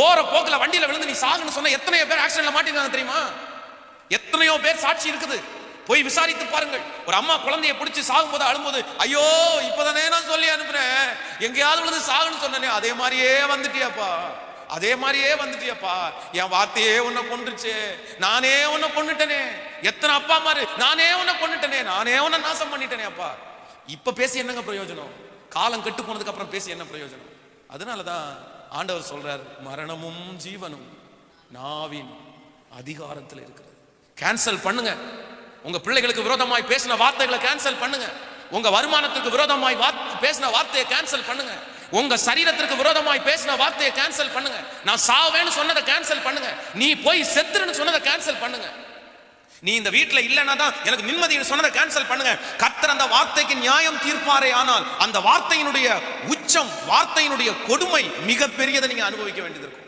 போற போக்குல வண்டியில விழுந்து நீ சாகுன்னு சொன்ன எத்தனையோ பேர் ஆக்சிடென்ட்ல மாட்டிருக்காங்க தெரியுமா? எத்தனையோ பேர் சாட்சி இருக்குது, போய் விசாரித்து பாருங்கள். ஒரு அம்மா குழந்தைய பிடிச்சி சாகும்போது அழும்போது, ஐயோ இப்பதானே நான் சொல்லி அனுப்புனேன், எங்கேயாவது விழுந்து சாகுன்னு சொன்னேனே, அதே மாதிரியே வந்துட்டியாப்பா, அதே மாதிரியே வந்துட்டியப்பா, என் வார்த்தையே உன்னை கொன்றுச்சு, நானே உன்னை கொன்னுட்டனே. எத்தனை அப்பா அம்மாரு, நானே உன்னை கொன்னுட்டனே, நானே உன்னை நாசம் பண்ணிட்டனே அப்பா. இப்ப பேசி என்னங்க பிரயோஜனம்? காலம் கெட்டு போனதுக்கு அப்புறம் பேசி என்ன பிரயோஜனம்? அதனாலதான் ஆண்டவர் சொல்றார், மரணமும் ஜீவனும் நாவின் அதிகாரத்தில் இருக்கிறது. கேன்சல் பண்ணுங்க. உங்க பிள்ளைகளுக்கு விரோதமாய் பேசின வார்த்தைகளை கேன்சல் பண்ணுங்க. உங்க வருமானத்துக்கு விரோதமாய் பேசின வார்த்தையை கேன்சல் பண்ணுங்க. உங்க சரீரத்திற்கு விரோதமாய் பேசின வார்த்தையை கேன்சல் பண்ணுங்க. நான் சாவேன்னு சொன்னதை கேன்சல் பண்ணுங்க. நீ போய் செத்துருன்னு சொன்னதை கேன்சல் பண்ணுங்க. நீ இந்த வீட்டில் இல்லைன்னா தான் எனக்கு நிம்மதின்னு சொன்னதை கேன்சல் பண்ணுங்க. கர்த்தர் அந்த வார்த்தைக்கு நியாயம் தீர்ப்பாரே, ஆனால் அந்த வார்த்தையினுடைய உச்சம், வார்த்தையினுடைய கொடுமை மிக பெரியதை நீங்க அனுபவிக்க வேண்டியது இருக்கும்.